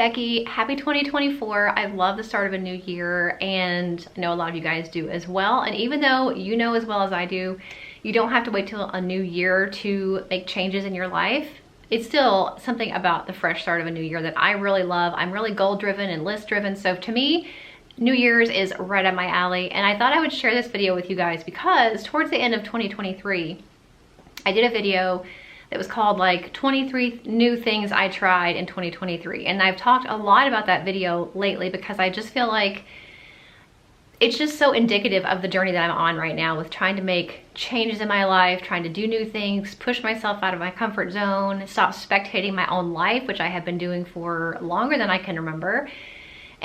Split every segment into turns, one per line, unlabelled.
Becky. Happy 2024. I love the start of a new year, and I know a lot of you guys do as well. And even though you know as well as I do, you don't have to wait till a new year to make changes in your life. It's still something about the fresh start of a new year that I really love. I'm really goal driven and list driven. So to me, New Year's is right up my alley. And I thought I would share this video with you guys because towards the end of 2023, I did a video that was called like 23 new things I tried in 2023. And I've talked a lot about that video lately because I just feel like it's just so indicative of the journey that I'm on right now with trying to make changes in my life, trying to do new things, push myself out of my comfort zone, stop spectating my own life, which I have been doing for longer than I can remember.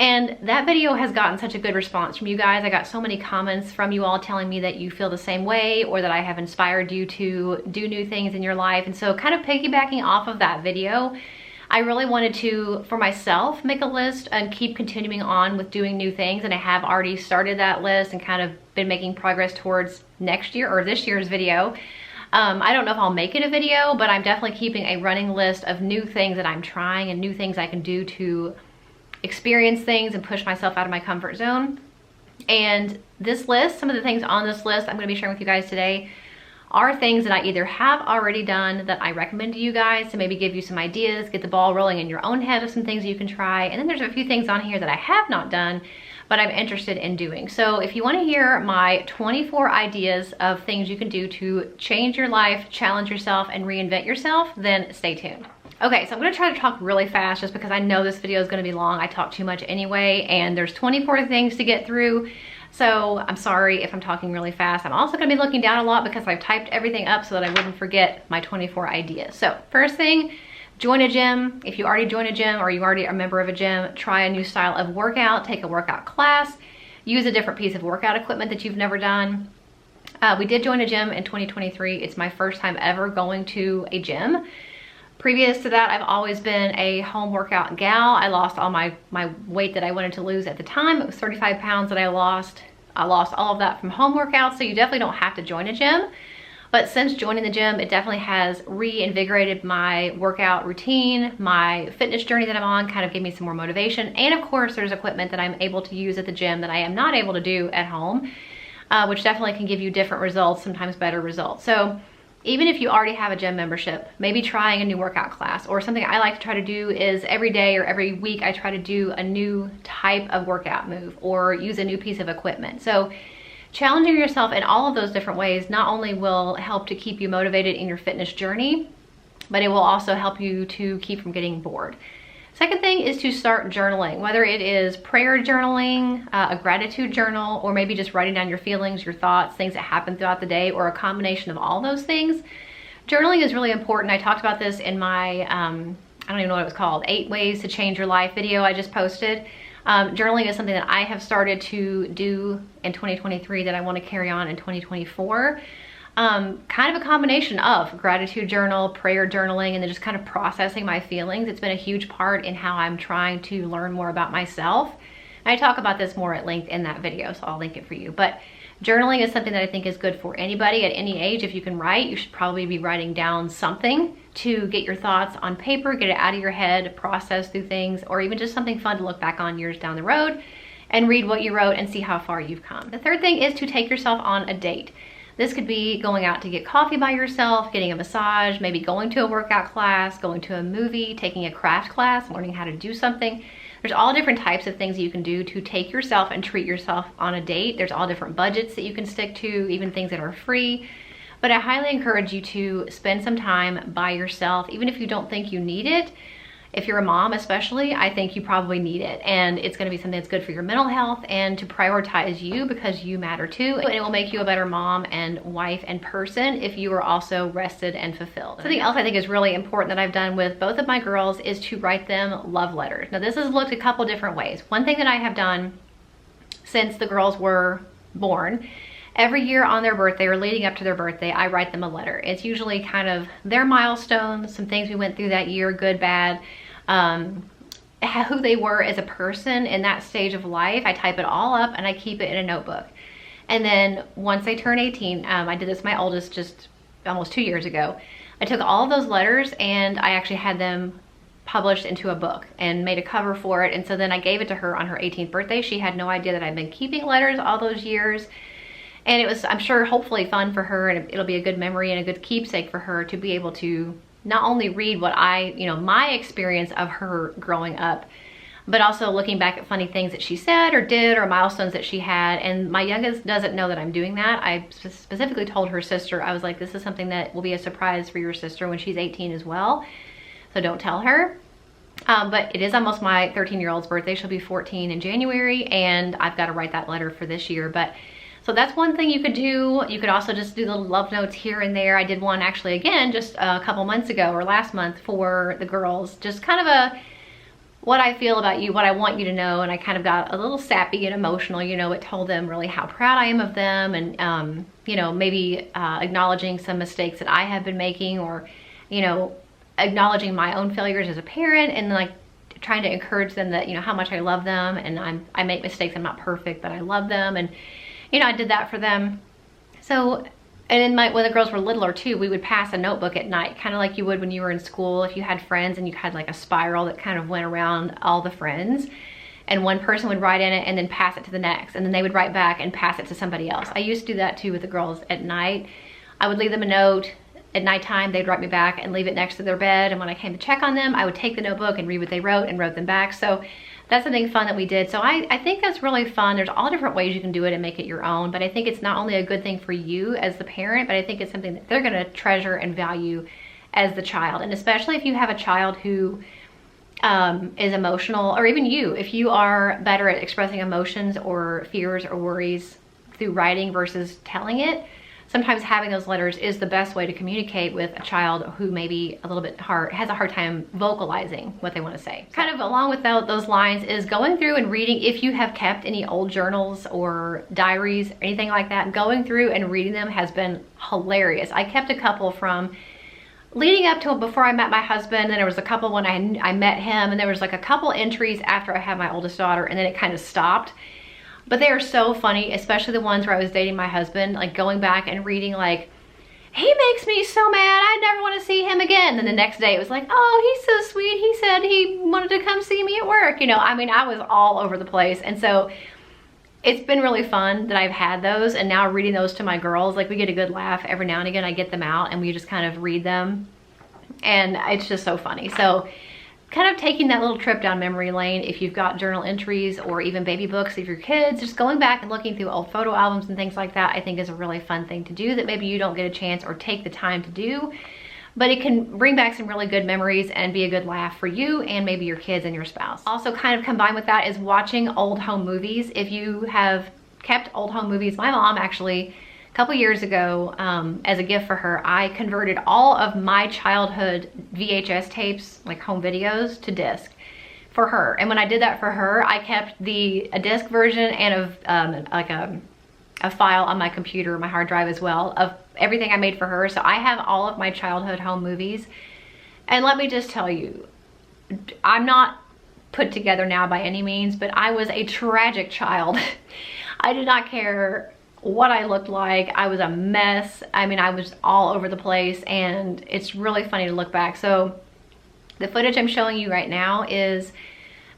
And that video has gotten such a good response from you guys. I got so many comments from you all telling me that you feel the same way or that I have inspired you to do new things in your life. And so kind of piggybacking off of that video, I really wanted to, for myself, make a list and keep continuing on with doing new things. And I have already started that list and kind of been making progress towards next year or this year's video. I don't know if I'll make it a video, but I'm definitely keeping a running list of new things that I'm trying and new things I can do to experience things and push myself out of my comfort zone. And this list, some of the things on this list I'm going to be sharing with you guys today are things that I either have already done that I recommend to you guys to maybe give you some ideas, get the ball rolling in your own head of some things you can try. And then there's a few things on here that I have not done, but I'm interested in doing. So if you want to hear my 24 ideas of things you can do to change your life, challenge yourself, and reinvent yourself, then stay tuned. Okay, so I'm gonna try to talk really fast just because I know this video is gonna be long. I talk too much anyway, and there's 24 things to get through. So I'm sorry if I'm talking really fast. I'm also gonna be looking down a lot because I've typed everything up so that I wouldn't forget my 24 ideas. So first thing, join a gym. If you already joined a gym or you're already a member of a gym, try a new style of workout, take a workout class, use a different piece of workout equipment that you've never done. We did join a gym in 2023. It's my first time ever going to a gym. Previous to that, I've always been a home workout gal. I lost all my weight that I wanted to lose at the time. It was 35 pounds that I lost. I lost all of that from home workouts, so you definitely don't have to join a gym. But since joining the gym, it definitely has reinvigorated my workout routine, my fitness journey that I'm on, kind of gave me some more motivation. And of course, there's equipment that I'm able to use at the gym that I am not able to do at home, which definitely can give you different results, sometimes better results. So even if you already have a gym membership, maybe trying a new workout class, or something I like to try to do is every day or every week I try to do a new type of workout move or use a new piece of equipment. So challenging yourself in all of those different ways not only will help to keep you motivated in your fitness journey, but it will also help you to keep from getting bored. Second thing is to start journaling, whether it is prayer journaling, a gratitude journal, or maybe just writing down your feelings, your thoughts, things that happen throughout the day, or a combination of all those things. Journaling is really important. I talked about this in my, I don't even know what it was called, 8 Ways to Change Your Life video I just posted. Journaling is something that I have started to do in 2023 that I want to carry on in 2024. Kind of a combination of gratitude journal, prayer journaling, and then just kind of processing my feelings. It's been a huge part in how I'm trying to learn more about myself. And I talk about this more at length in that video, so I'll link it for you. But journaling is something that I think is good for anybody at any age. If you can write, you should probably be writing down something to get your thoughts on paper, get it out of your head, process through things, or even just something fun to look back on years down the road and read what you wrote and see how far you've come. The third thing is to take yourself on a date. This could be going out to get coffee by yourself, getting a massage, maybe going to a workout class, going to a movie, taking a craft class, learning how to do something. There's all different types of things you can do to take yourself and treat yourself on a date. There's all different budgets that you can stick to, even things that are free. But I highly encourage you to spend some time by yourself, even if you don't think you need it. If you're a mom especially, I think you probably need it, and it's going to be something that's good for your mental health and to prioritize you because you matter too, and it will make you a better mom and wife and person if you are also rested and fulfilled. Something else I think is really important that I've done with both of my girls is to write them love letters. Now this has looked a couple different ways. One thing that I have done since the girls were born, every year on their birthday or leading up to their birthday, I write them a letter. It's usually kind of their milestones, some things we went through that year, good, bad, who they were as a person in that stage of life. I type it all up and I keep it in a notebook. And then once they turn 18, I did this with my oldest just almost 2 years ago. I took all of those letters and I actually had them published into a book and made a cover for it. And so then I gave it to her on her 18th birthday. She had no idea that I'd been keeping letters all those years. And it was, I'm sure, hopefully fun for her, and it'll be a good memory and a good keepsake for her to be able to not only read what I, you know, my experience of her growing up, but also looking back at funny things that she said or did or milestones that she had. And my youngest doesn't know that I'm doing that. I specifically told her sister, I was like, this is something that will be a surprise for your sister when she's 18 as well. So don't tell her. But it is almost my 13-year-old's birthday. She'll be 14 in January, and I've got to write that letter for this year. But so that's one thing you could do. You could also just do little love notes here and there. I did one actually again just a couple months ago or last month for the girls. Just kind of a what I feel about you, what I want you to know. And I kind of got a little sappy and emotional, you know. It told them really how proud I am of them, and you know, maybe acknowledging some mistakes that I have been making, or you know, acknowledging my own failures as a parent, and like trying to encourage them that, you know, how much I love them, and I make mistakes, I'm not perfect, but I love them. And you know, I did that for them. So, and then when the girls were littler too, we would pass a notebook at night, kind of like you would when you were in school. If you had friends and you had like a spiral that kind of went around all the friends, and one person would write in it and then pass it to the next, and then they would write back and pass it to somebody else. I used to do that too with the girls at night. I would leave them a note at nighttime, they'd write me back and leave it next to their bed. And when I came to check on them, I would take the notebook and read what they wrote and wrote them back. So that's something fun that we did. So I think that's really fun. There's all different ways you can do it and make it your own. But I think it's not only a good thing for you as the parent, but I think it's something that they're gonna treasure and value as the child. And especially if you have a child who is emotional, or even you, if you are better at expressing emotions or fears or worries through writing versus telling it, sometimes having those letters is the best way to communicate with a child who maybe a little bit has a hard time vocalizing what they want to say. Kind of along with those lines is going through and reading, if you have kept any old journals or diaries, anything like that, going through and reading them has been hilarious. I kept a couple from leading up to before I met my husband, and there was a couple when I met him, and there was like a couple entries after I had my oldest daughter, and then it kind of stopped. But they are so funny, especially the ones where I was dating my husband, like going back and reading like, he makes me so mad, I never want to see him again. Then the next day it was like, oh, he's so sweet, he said he wanted to come see me at work. You know, I mean, I was all over the place. And so it's been really fun that I've had those, and now reading those to my girls, like we get a good laugh every now and again. I get them out and we just kind of read them, and it's just so funny. So kind of taking that little trip down memory lane, if you've got journal entries or even baby books of your kids, just going back and looking through old photo albums and things like that, I think is a really fun thing to do that maybe you don't get a chance or take the time to do, but it can bring back some really good memories and be a good laugh for you and maybe your kids and your spouse. Also kind of combined with that is watching old home movies. If you have kept old home movies, my mom actually, couple years ago, as a gift for her, I converted all of my childhood VHS tapes, like home videos, to disc for her. And when I did that for her, I kept a disc version and like a file on my computer, my hard drive as well, of everything I made for her. So I have all of my childhood home movies. And let me just tell you, I'm not put together now by any means, but I was a tragic child. I did not care what I looked like. I was a mess. I mean, I was all over the place, and it's really funny to look back. So the footage I'm showing you right now is,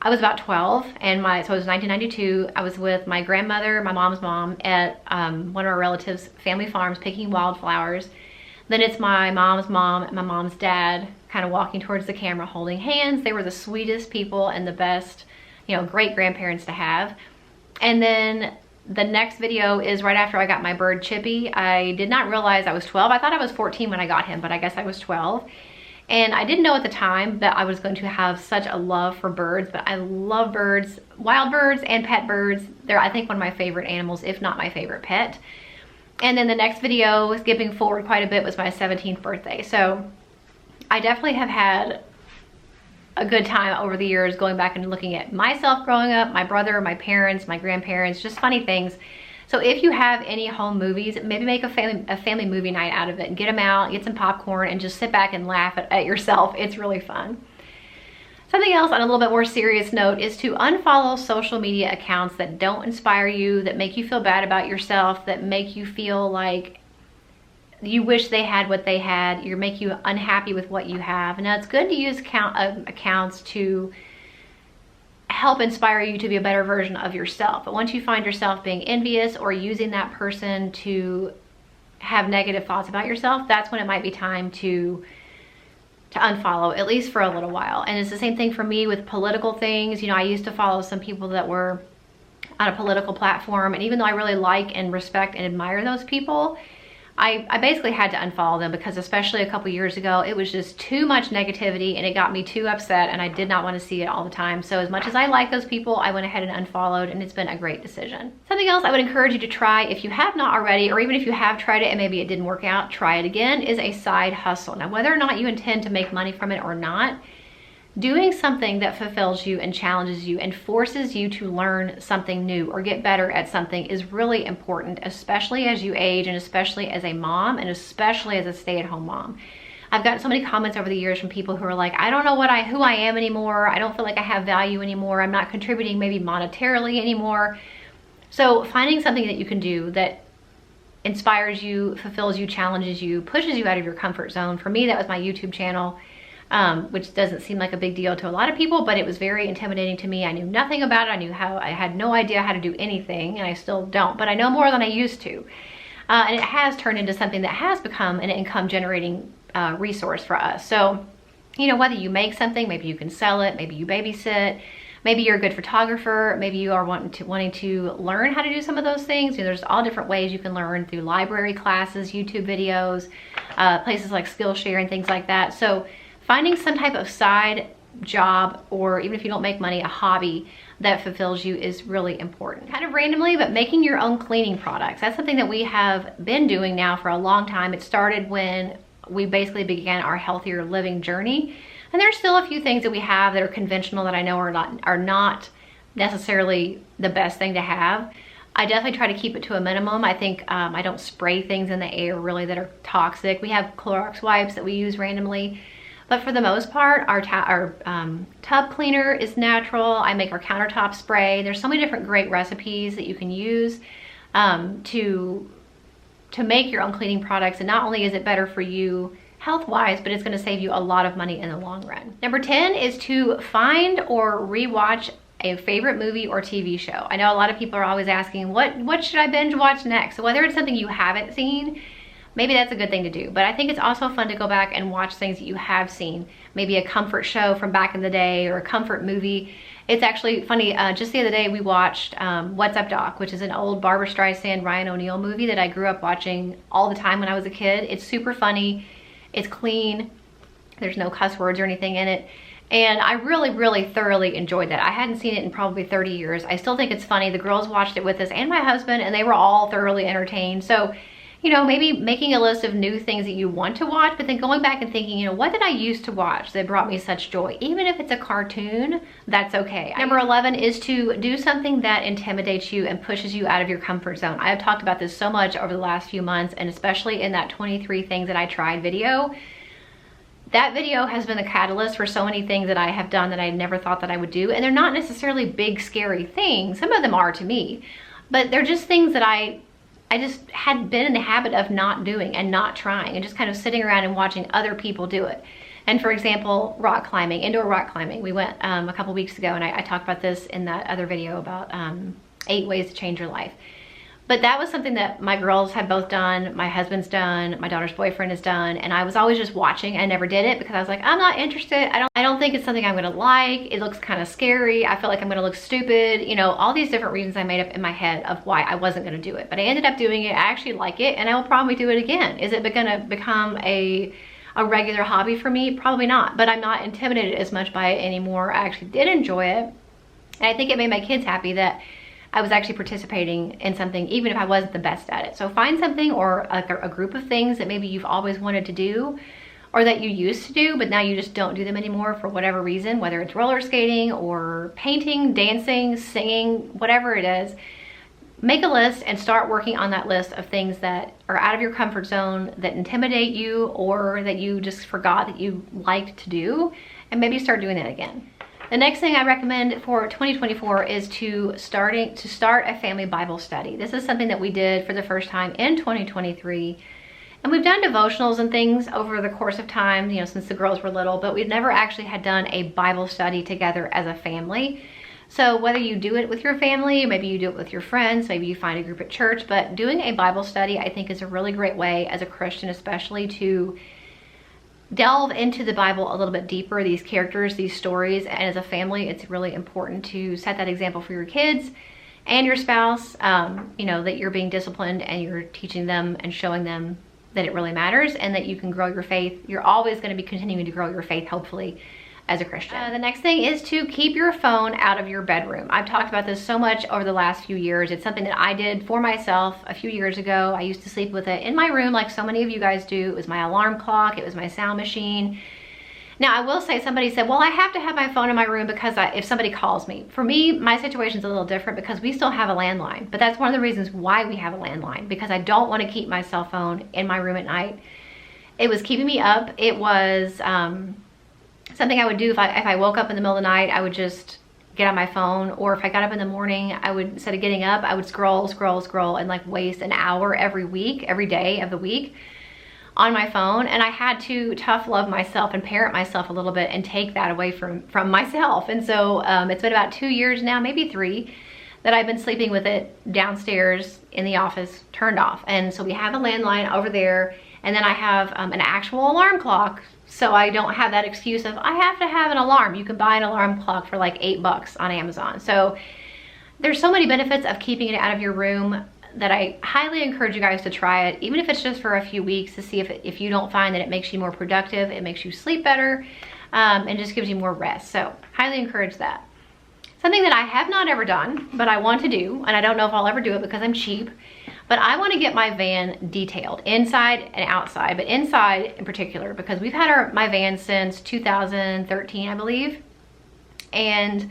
I was about 12, and so it was 1992. I was with my grandmother, my mom's mom, at one of our relatives' family farms picking wildflowers. Then it's my mom's mom and my mom's dad kind of walking towards the camera holding hands. They were the sweetest people and the best, you know, great grandparents to have. And then the next video is right after I got my bird Chippy. I did not realize I was 12. I thought I was 14 when I got him, but I guess I was 12. And I didn't know at the time that I was going to have such a love for birds, but I love birds, wild birds and pet birds. They're, I think, one of my favorite animals, if not my favorite pet. And then the next video, skipping forward quite a bit, was my 17th birthday. So I definitely have had a good time over the years going back and looking at myself growing up, my brother, my parents, my grandparents, just funny things. So if you have any home movies, maybe make a family movie night out of it and get them out, get some popcorn, and just sit back and laugh at yourself. It's really fun. Something else on a little bit more serious note is to unfollow social media accounts that don't inspire you, that make you feel bad about yourself, that make you feel like you wish they had what they had, you make you unhappy with what you have. Now it's good to use accounts to help inspire you to be a better version of yourself. But once you find yourself being envious or using that person to have negative thoughts about yourself, that's when it might be time to unfollow, at least for a little while. And it's the same thing for me with political things. You know, I used to follow some people that were on a political platform, and even though I really like and respect and admire those people, I basically had to unfollow them, because especially a couple years ago, it was just too much negativity and it got me too upset, and I did not want to see it all the time. So as much as I like those people, I went ahead and unfollowed, and it's been a great decision. Something else I would encourage you to try, if you have not already, or even if you have tried it and maybe it didn't work out, try it again, is a side hustle. Now, whether or not you intend to make money from it or not, doing something that fulfills you and challenges you and forces you to learn something new or get better at something is really important, especially as you age, and especially as a mom, and especially as a stay-at-home mom. I've gotten so many comments over the years from people who are like, I don't know who I am anymore. I don't feel like I have value anymore. I'm not contributing maybe monetarily anymore. So finding something that you can do that inspires you, fulfills you, challenges you, pushes you out of your comfort zone. For me, that was my YouTube channel. Which doesn't seem like a big deal to a lot of people, but it was very intimidating to me. I knew nothing about it. I had no idea how to do anything, and I still don't, but I know more than I used to. And it has turned into something that has become an income generating resource for us. So, you know, whether you make something, maybe you can sell it, maybe you babysit, maybe you're a good photographer, maybe you are wanting to learn how to do some of those things. You know, there's all different ways you can learn, through library classes, YouTube videos, places like Skillshare and things like that. So finding some type of side job, or even if you don't make money, a hobby that fulfills you is really important. Kind of randomly, but making your own cleaning products. That's something that we have been doing now for a long time. It started when we basically began our healthier living journey. And there's still a few things that we have that are conventional that I know are not necessarily the best thing to have. I definitely try to keep it to a minimum. I think I don't spray things in the air really that are toxic. We have Clorox wipes that we use randomly. But for the most part, our tub cleaner is natural. I make our countertop spray. There's so many different great recipes that you can use to make your own cleaning products. And not only is it better for you health-wise, but it's gonna save you a lot of money in the long run. Number 10 is to find or rewatch a favorite movie or TV show. I know a lot of people are always asking, what should I binge watch next? So whether it's something you haven't seen, maybe that's a good thing to do. But I think it's also fun to go back and watch things that you have seen. Maybe a comfort show from back in the day, or a comfort movie. It's actually funny, just the other day we watched What's Up Doc, which is an old Barbra Streisand, Ryan O'Neal movie that I grew up watching all the time when I was a kid. It's super funny, it's clean, there's no cuss words or anything in it. And I really, really thoroughly enjoyed that. I hadn't seen it in probably 30 years. I still think it's funny. The girls watched it with us and my husband, and they were all thoroughly entertained. So, you know, maybe making a list of new things that you want to watch, but then going back and thinking, you know, what did I used to watch that brought me such joy? Even if it's a cartoon, that's okay. Number 11 is to do something that intimidates you and pushes you out of your comfort zone. I have talked about this so much over the last few months, and especially in that 23 things that I tried video. That video has been the catalyst for so many things that I have done that I never thought that I would do. And they're not necessarily big, scary things. Some of them are to me, but they're just things that I just had been in the habit of not doing and not trying, and just kind of sitting around and watching other people do it. And for example, rock climbing, indoor rock climbing. We went a couple weeks ago, and I talked about this in that other video about 8 ways to change your life. But that was something that my girls had both done, my husband's done, my daughter's boyfriend has done, and I was always just watching. I never did it because I was like, I'm not interested. I don't think it's something I'm gonna like. It looks kind of scary. I feel like I'm gonna look stupid. You know, all these different reasons I made up in my head of why I wasn't gonna do it. But I ended up doing it. I actually like it, and I will probably do it again. Is it gonna become a regular hobby for me? Probably not, but I'm not intimidated as much by it anymore. I actually did enjoy it. And I think it made my kids happy that I was actually participating in something, even if I wasn't the best at it. So find something, or a group of things that maybe you've always wanted to do, or that you used to do, but now you just don't do them anymore for whatever reason, whether it's roller skating or painting, dancing, singing, whatever it is. Make a list and start working on that list of things that are out of your comfort zone, that intimidate you, or that you just forgot that you liked to do, and maybe start doing that again. The next thing I recommend for 2024 is to start a family Bible study. This is something that we did for the first time in 2023. And we've done devotionals and things over the course of time, you know, since the girls were little, but we've never actually had done a Bible study together as a family. So whether you do it with your family, maybe you do it with your friends, maybe you find a group at church, but doing a Bible study I think is a really great way as a Christian especially to delve into the Bible a little bit deeper, these characters, these stories, and as a family it's really important to set that example for your kids and your spouse, you know, that you're being disciplined and you're teaching them and showing them that it really matters and that you can grow your faith. You're always going to be continuing to grow your faith, hopefully, as a Christian. The next thing is to keep your phone out of your bedroom. I've talked about this so much over the last few years. It's something that I did for myself a few years ago. I used to sleep with it in my room like so many of you guys do. It was my alarm clock. It was my sound machine. Now, I will say, somebody said, well, I have to have my phone in my room because if somebody calls me. For me, my situation's a little different because we still have a landline. But that's one of the reasons why we have a landline, because I don't want to keep my cell phone in my room at night. It was keeping me up. It was something I would do if I woke up in the middle of the night. I would just get on my phone, or if I got up in the morning, I would, instead of getting up, I would scroll and like waste an hour every day of the week on my phone. And I had to tough love myself and parent myself a little bit and take that away from myself. And so it's been about 2 years now, maybe 3, that I've been sleeping with it downstairs in the office turned off. And so we have a landline over there, and then I have an actual alarm clock, so I don't have that excuse of I have to have an alarm. You can buy an alarm clock for like $8 on Amazon. So there's so many benefits of keeping it out of your room that I highly encourage you guys to try it, even if it's just for a few weeks, to see if you don't find that it makes you more productive, it makes you sleep better, and just gives you more rest. So highly encourage that. Something that I have not ever done, but I want to do, and I don't know if I'll ever do it because I'm cheap, but I want to get my van detailed inside and outside, but inside in particular, because we've had my van since 2013, I believe, and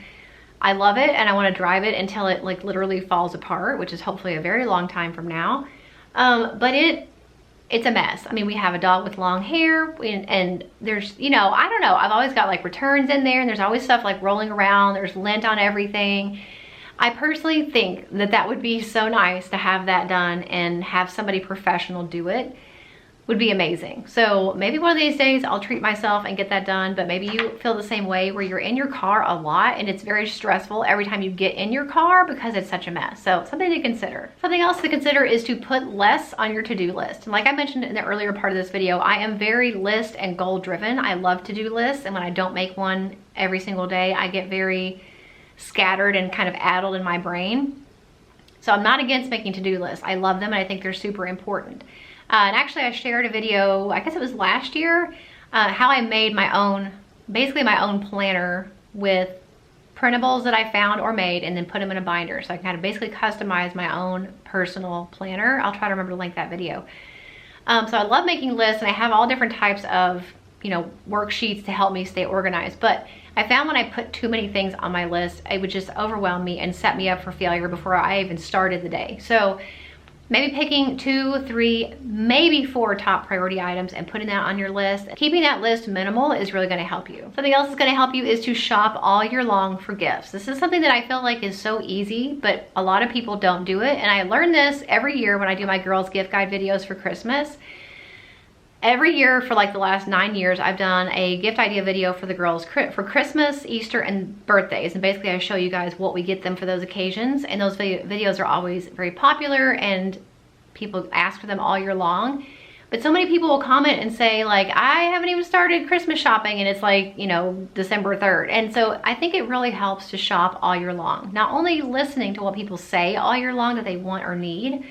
I love it, and I want to drive it until it like literally falls apart, which is hopefully a very long time from now. But it's a mess. I mean, we have a dog with long hair, and there's, you know, I don't know, I've always got like returns in there, and there's always stuff like rolling around, there's lint on everything. I personally think that that would be so nice to have that done and have somebody professional do it. Would be amazing. So maybe one of these days I'll treat myself and get that done, but maybe you feel the same way where you're in your car a lot and it's very stressful every time you get in your car because it's such a mess. So something to consider. Something else to consider is to put less on your to-do list. And like I mentioned in the earlier part of this video, I am very list and goal driven. I love to-do lists, and when I don't make one every single day, I get very scattered and kind of addled in my brain. So I'm not against making to-do lists. I love them and I think they're super important. And actually I shared a video, I guess it was last year, how I made my own, basically my own planner with printables that I found or made and then put them in a binder. So I kind of basically customize my own personal planner. I'll try to remember to link that video. So I love making lists, and I have all different types of, you know, worksheets to help me stay organized. But I found when I put too many things on my list, it would just overwhelm me and set me up for failure before I even started the day. So maybe picking 2, 3, maybe 4 top priority items and putting that on your list. Keeping that list minimal is really gonna help you. Something else that's gonna help you is to shop all year long for gifts. This is something that I feel like is so easy, but a lot of people don't do it. And I learn this every year when I do my girls gift guide videos for Christmas. Every year for like the last 9 years, I've done a gift idea video for the girls for Christmas, Easter, and birthdays. And basically I show you guys what we get them for those occasions. And those videos are always very popular and people ask for them all year long. But so many people will comment and say like, I haven't even started Christmas shopping, and it's like, you know, December 3rd. And so I think it really helps to shop all year long. Not only listening to what people say all year long that they want or need.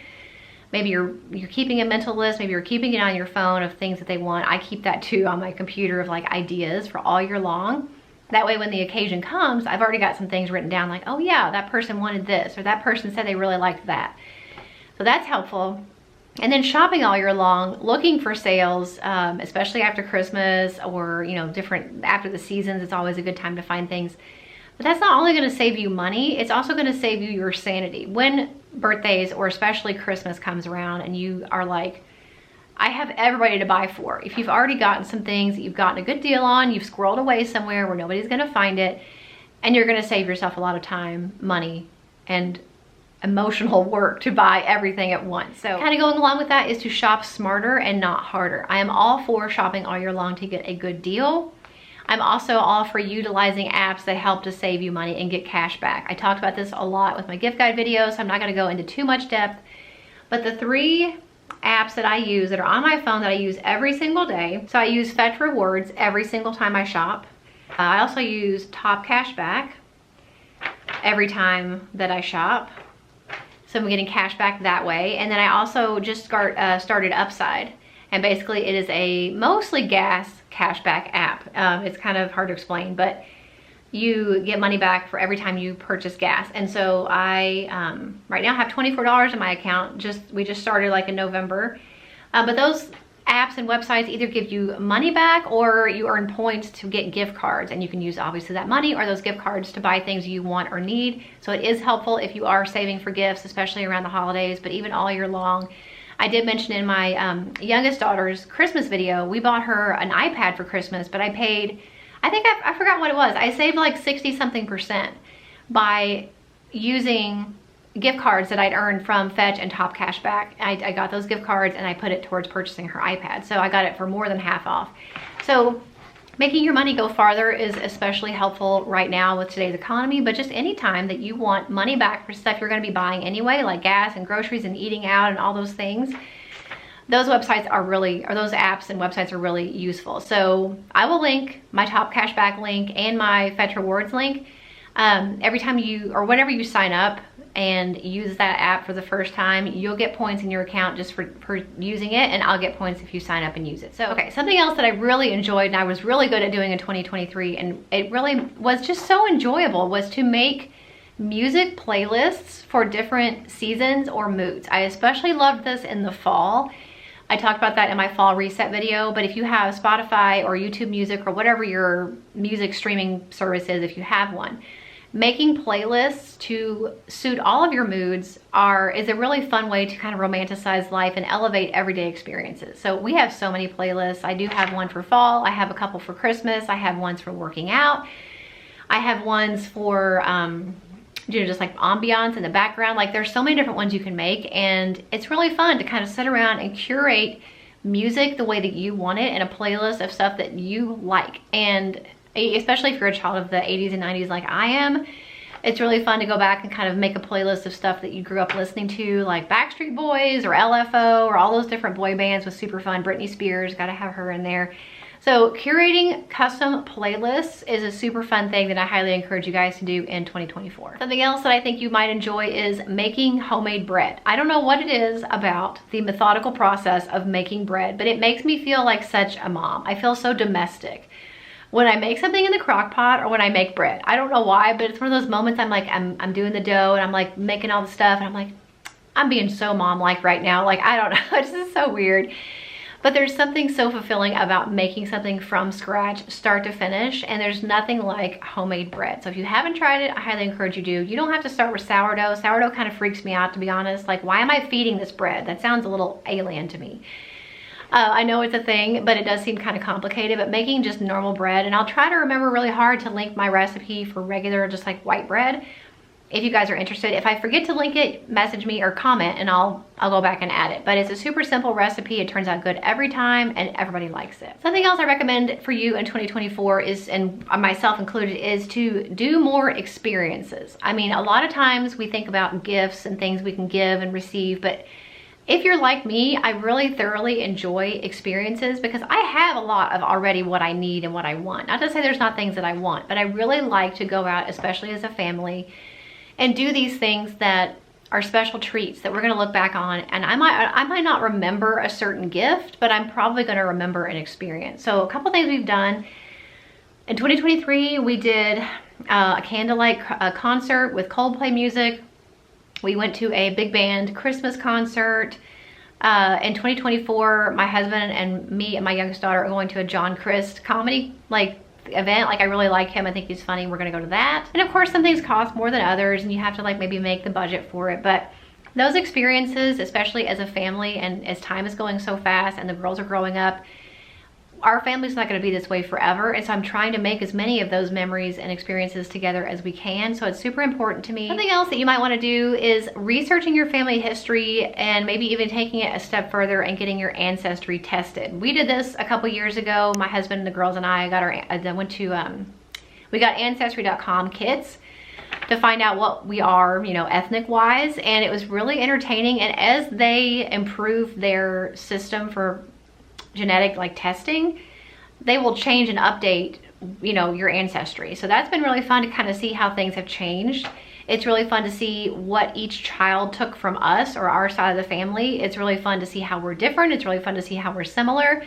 Maybe you're keeping a mental list, maybe you're keeping it on your phone of things that they want. I keep that too on my computer of like ideas for all year long. That way when the occasion comes, I've already got some things written down like, oh yeah, that person wanted this, or that person said they really liked that. So that's helpful. And then shopping all year long, looking for sales, especially after Christmas or, you know, after the seasons, it's always a good time to find things. But that's not only gonna save you money, it's also gonna save you your sanity. When birthdays or especially Christmas comes around and you are like, I have everybody to buy for. If you've already gotten some things that you've gotten a good deal on, you've squirreled away somewhere where nobody's gonna find it, and you're gonna save yourself a lot of time, money, and emotional work to buy everything at once. So kind of going along with that is to shop smarter and not harder. I am all for shopping all year long to get a good deal. I'm also all for utilizing apps that help to save you money and get cash back. I talked about this a lot with my gift guide videos, so I'm not gonna go into too much depth, but the 3 apps that I use that are on my phone that I use every single day. So I use Fetch Rewards every single time I shop. I also use Top Cashback every time that I shop. So I'm getting cash back that way. And then I also just started Upside. And basically it is a mostly gas cashback app. It's kind of hard to explain, but you get money back for every time you purchase gas. And so I right now have $24 in my account. We just started like in November. But those apps and websites either give you money back or you earn points to get gift cards, and you can use obviously that money or those gift cards to buy things you want or need. So it is helpful if you are saving for gifts, especially around the holidays, but even all year long. I did mention in my youngest daughter's Christmas video, we bought her an iPad for Christmas, but I paid, I forgot what it was. I saved like 60-something% by using gift cards that I'd earned from Fetch and Top Cashback. I got those gift cards and I put it towards purchasing her iPad. So I got it for more than half off. So making your money go farther is especially helpful right now with today's economy, but just any time that you want money back for stuff you're gonna be buying anyway, like gas and groceries and eating out and all those things, those websites are really, or those apps and websites are really useful. So I will link my Top Cashback link and my Fetch Rewards link every time you, or whenever you sign up and use that app for the first time, you'll get points in your account just for using it, and I'll get points if you sign up and use it. So, okay, something else that I really enjoyed and I was really good at doing in 2023, and it really was just so enjoyable, was to make music playlists for different seasons or moods. I especially loved this in the fall. I talked about that in my fall reset video, but if you have Spotify or YouTube Music or whatever your music streaming service is, if you have one, making playlists to suit all of your moods is a really fun way to kind of romanticize life and elevate everyday experiences. So we have so many playlists. I do have one for fall. I have a couple for Christmas. I have ones for working out. I have ones for just like ambiance in the background. Like there's so many different ones you can make, and it's really fun to kind of sit around and curate music the way that you want it in a playlist of stuff that you like. And especially if you're a child of the 80s and 90s like I am, it's really fun to go back and kind of make a playlist of stuff that you grew up listening to, like Backstreet Boys or LFO or all those different boy bands was super fun. Britney Spears, gotta have her in there. So curating custom playlists is a super fun thing that I highly encourage you guys to do in 2024. Something else that I think you might enjoy is making homemade bread. I don't know what it is about the methodical process of making bread, but it makes me feel like such a mom. I feel so domestic when I make something in the crock pot or when I make bread. I don't know why, but it's one of those moments I'm like, I'm doing the dough and I'm like making all the stuff and I'm like, I'm being so mom-like right now. Like, I don't know, it's just so weird. But there's something so fulfilling about making something from scratch, start to finish, and there's nothing like homemade bread. So if you haven't tried it, I highly encourage you to. You don't have to start with sourdough. Sourdough kind of freaks me out, to be honest. Like, why am I feeding this bread? That sounds a little alien to me. I know it's a thing, but it does seem kind of complicated. But making just normal bread, and I'll try to remember really hard to link my recipe for regular, just like white bread, if you guys are interested. If I forget to link it, message me or comment and I'll go back and add it. But it's a super simple recipe. It turns out good every time and everybody likes it. Something else I recommend for you in 2024 is, and myself included, is to do more experiences. I mean, a lot of times we think about gifts and things we can give and receive, but if you're like me, I really thoroughly enjoy experiences because I have a lot of already what I need and what I want. Not to say there's not things that I want, but I really like to go out, especially as a family, and do these things that are special treats that we're gonna look back on. And I might not remember a certain gift, but I'm probably gonna remember an experience. So a couple things we've done. In 2023, we did a candlelight concert with Coldplay music. We went to a big band Christmas concert. In 2024, my husband and me and my youngest daughter are going to a John Crist comedy event. Like, I really like him. I think he's funny. We're gonna go to that. And of course, some things cost more than others and you have to like maybe make the budget for it. But those experiences, especially as a family and as time is going so fast and the girls are growing up, our family's not going to be this way forever, and so I'm trying to make as many of those memories and experiences together as we can. So it's super important to me. Something else that you might want to do is researching your family history, and maybe even taking it a step further and getting your ancestry tested. We did this a couple years ago. My husband and the girls and I we got ancestry.com kits to find out what we are, you know, ethnic wise, and it was really entertaining. And as they improve their system for genetic like testing, they will change and update, you know, your ancestry. So that's been really fun to kind of see how things have changed. It's really fun to see what each child took from us or our side of the family. It's really fun to see how we're different. It's really fun to see how we're similar.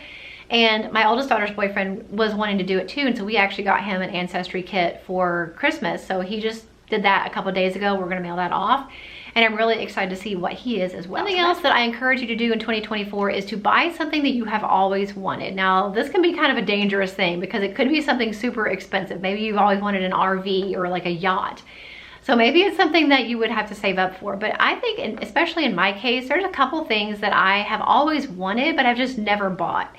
And my oldest daughter's boyfriend was wanting to do it too, and so we actually got him an ancestry kit for Christmas. So he just did that a couple of days ago. We're gonna mail that off, and I'm really excited to see what he is as well. Something else that I encourage you to do in 2024 is to buy something that you have always wanted. Now, this can be kind of a dangerous thing because it could be something super expensive. Maybe you've always wanted an RV or like a yacht. So maybe it's something that you would have to save up for. But I think, especially in my case, there's a couple things that I have always wanted, but I've just never bought.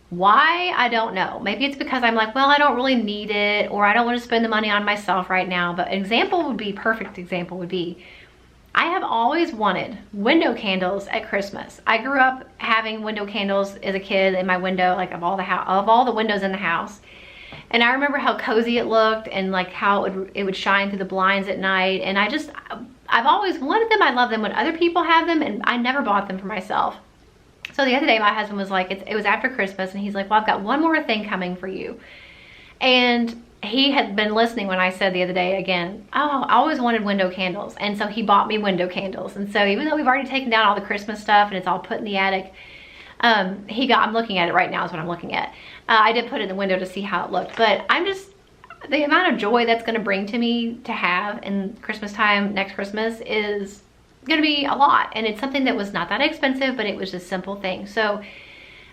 Why? I don't know. Maybe it's because I'm like, well, I don't really need it, or I don't want to spend the money on myself right now. But an example would be, perfect example would be, I have always wanted window candles at Christmas. I grew up having window candles as a kid in my window, like of all the windows in the house. And I remember how cozy it looked, and like how it would shine through the blinds at night. And I've always wanted them. I love them when other people have them, and I never bought them for myself. So the other day, my husband was like, it was after Christmas, and he's like, well, I've got one more thing coming for you. And he had been listening when I said the other day again, oh, I always wanted window candles. And so he bought me window candles. And so even though we've already taken down all the Christmas stuff and it's all put in the attic, I'm looking at it right now is what I'm looking at. I did put it in the window to see how it looked, but the amount of joy that's gonna bring to me to have in Christmas time, next Christmas, is gonna be a lot. And it's something that was not that expensive, but it was a simple thing. So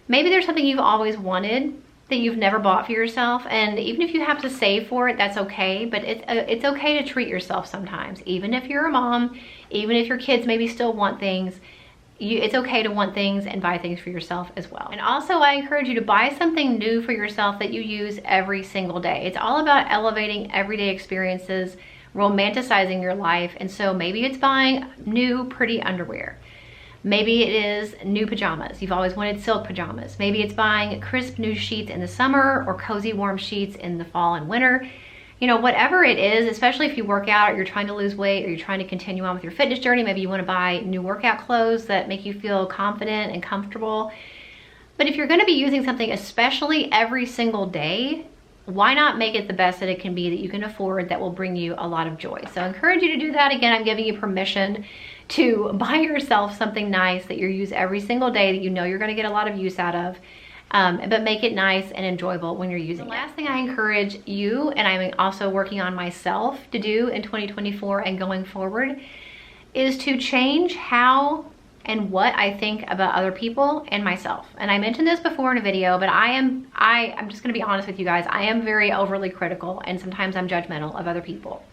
maybe there's something you've always wanted that you've never bought for yourself, and even if you have to save for it, that's okay. But it's okay to treat yourself sometimes. Even if you're a mom, even if your kids maybe still want things, it's okay to want things and buy things for yourself as well. And also, I encourage you to buy something new for yourself that you use every single day. It's all about elevating everyday experiences, romanticizing your life. And so maybe it's buying new pretty underwear. Maybe it is new pajamas. You've always wanted silk pajamas. Maybe it's buying crisp new sheets in the summer, or cozy warm sheets in the fall and winter. You know, whatever it is, especially if you work out or you're trying to lose weight or you're trying to continue on with your fitness journey, maybe you want to buy new workout clothes that make you feel confident and comfortable. But if you're going to be using something especially every single day, why not make it the best that it can be, that you can afford, that will bring you a lot of joy? So I encourage you to do that. Again, I'm giving you permission to buy yourself something nice that you use every single day, that you know you're going to get a lot of use out of, but make it nice and enjoyable when you're using it. The last thing I encourage you, and I'm also working on myself to do in 2024 and going forward, is to change how and what I think about other people and myself. And I mentioned this before in a video, but I'm just gonna be honest with you guys. I am very overly critical, and sometimes I'm judgmental of other people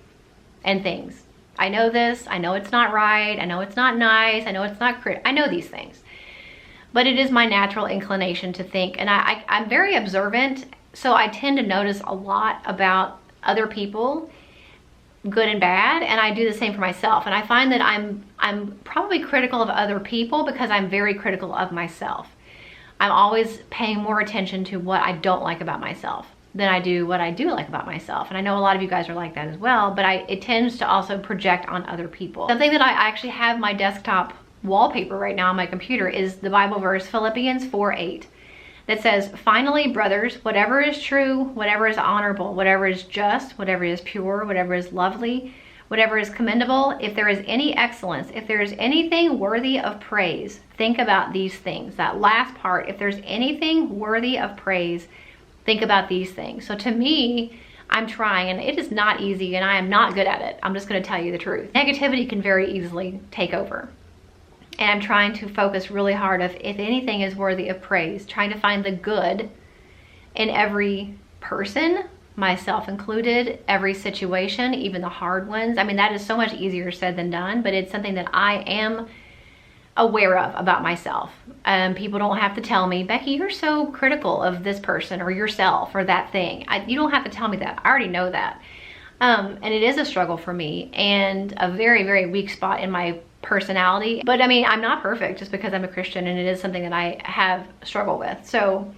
and things. I know this, I know it's not right, I know it's not nice, I know it's not I know these things. But it is my natural inclination to think, and I'm very observant, so I tend to notice a lot about other people, good and bad, and I do the same for myself. And I find that I'm probably critical of other people because I'm very critical of myself. I'm always paying more attention to what I don't like about myself than I do what I do like about myself. And I know a lot of you guys are like that as well, but it tends to also project on other people. Something that I actually have my desktop wallpaper right now on my computer is the Bible verse Philippians 4:8 that says, "Finally, brothers, whatever is true, whatever is honorable, whatever is just, whatever is pure, whatever is lovely, whatever is commendable, if there is any excellence, if there is anything worthy of praise, think about these things." That last part, if there's anything worthy of praise, think about these things. So to me, I'm trying, and it is not easy, and I am not good at it. I'm just gonna tell you the truth. Negativity can very easily take over. And I'm trying to focus really hard if anything is worthy of praise, trying to find the good in every person, myself included, every situation, even the hard ones. I mean, that is so much easier said than done, but it's something that I am aware of about myself. People don't have to tell me, Becky, you're so critical of this person or yourself or that thing. You don't have to tell me that. I already know that. And it is a struggle for me and a very, very weak spot in my personality. But I mean, I'm not perfect just because I'm a Christian, and it is something that I have struggled with. So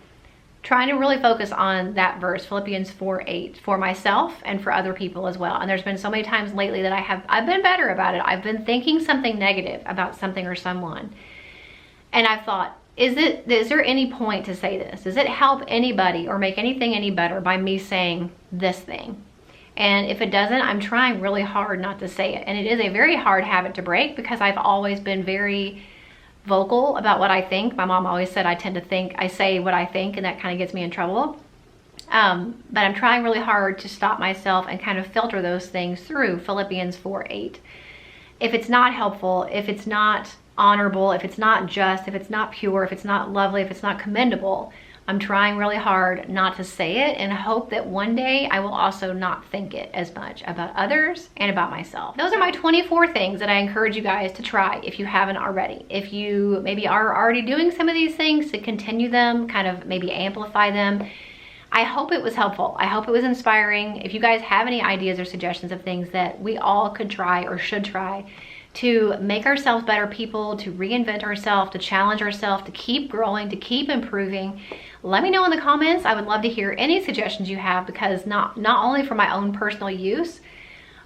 trying to really focus on that verse, Philippians 4:8, for myself and for other people as well. And there's been so many times lately that I've been better about it. I've been thinking something negative about something or someone. And I've thought, is there any point to say this? Does it help anybody or make anything any better by me saying this thing? And if it doesn't, I'm trying really hard not to say it. And it is a very hard habit to break because I've always been very vocal about what I think. My mom always said I say what I think, and that kind of gets me in trouble. But I'm trying really hard to stop myself and kind of filter those things through Philippians 4:8. If it's not helpful, if it's not honorable, if it's not just, if it's not pure, if it's not lovely, if it's not commendable, I'm trying really hard not to say it, and hope that one day I will also not think it as much about others and about myself. Those are my 24 things that I encourage you guys to try if you haven't already. If you maybe are already doing some of these things, to continue them, kind of maybe amplify them. I hope it was helpful. I hope it was inspiring. If you guys have any ideas or suggestions of things that we all could try or should try to make ourselves better people, to reinvent ourselves, to challenge ourselves, to keep growing, to keep improving, let me know in the comments. I would love to hear any suggestions you have, because not only for my own personal use,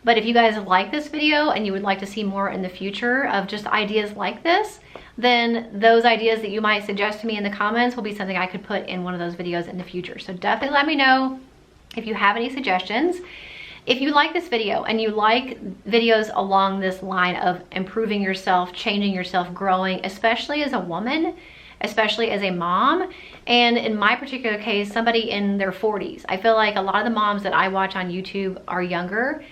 but if you guys like this video and you would like to see more in the future of just ideas like this, then those ideas that you might suggest to me in the comments will be something I could put in one of those videos in the future. So definitely let me know if you have any suggestions. If you like this video and you like videos along this line of improving yourself, changing yourself, growing, especially as a woman, especially as a mom, and in my particular case, somebody in their 40s. I feel like a lot of the moms that I watch on YouTube are younger,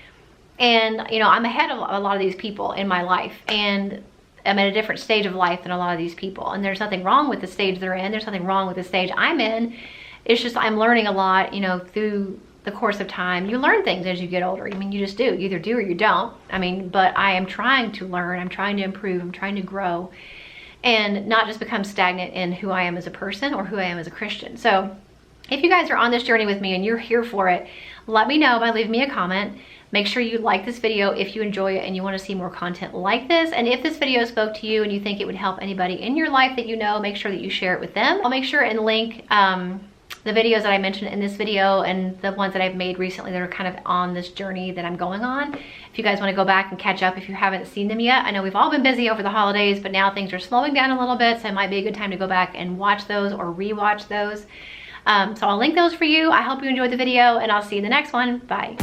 and you know, I'm ahead of a lot of these people in my life, and I'm at a different stage of life than a lot of these people. And there's nothing wrong with the stage they're in. There's nothing wrong with the stage I'm in. It's just I'm learning a lot, you know, through the course of time. You learn things as you get older. I mean, you just do. You either do or you don't. I mean, but I am trying to learn. I'm trying to improve. I'm trying to grow, and not just become stagnant in who I am as a person or who I am as a Christian. So if you guys are on this journey with me and you're here for it, let me know by leaving me a comment. Make sure you like this video if you enjoy it and you want to see more content like this. And if this video spoke to you and you think it would help anybody in your life that you know, make sure that you share it with them. I'll make sure and link the videos that I mentioned in this video and the ones that I've made recently that are kind of on this journey that I'm going on. If you guys want to go back and catch up if you haven't seen them yet. I know we've all been busy over the holidays, but now things are slowing down a little bit, so it might be a good time to go back and watch those or rewatch those. So I'll link those for you. I hope you enjoyed the video, and I'll see you in the next one. Bye.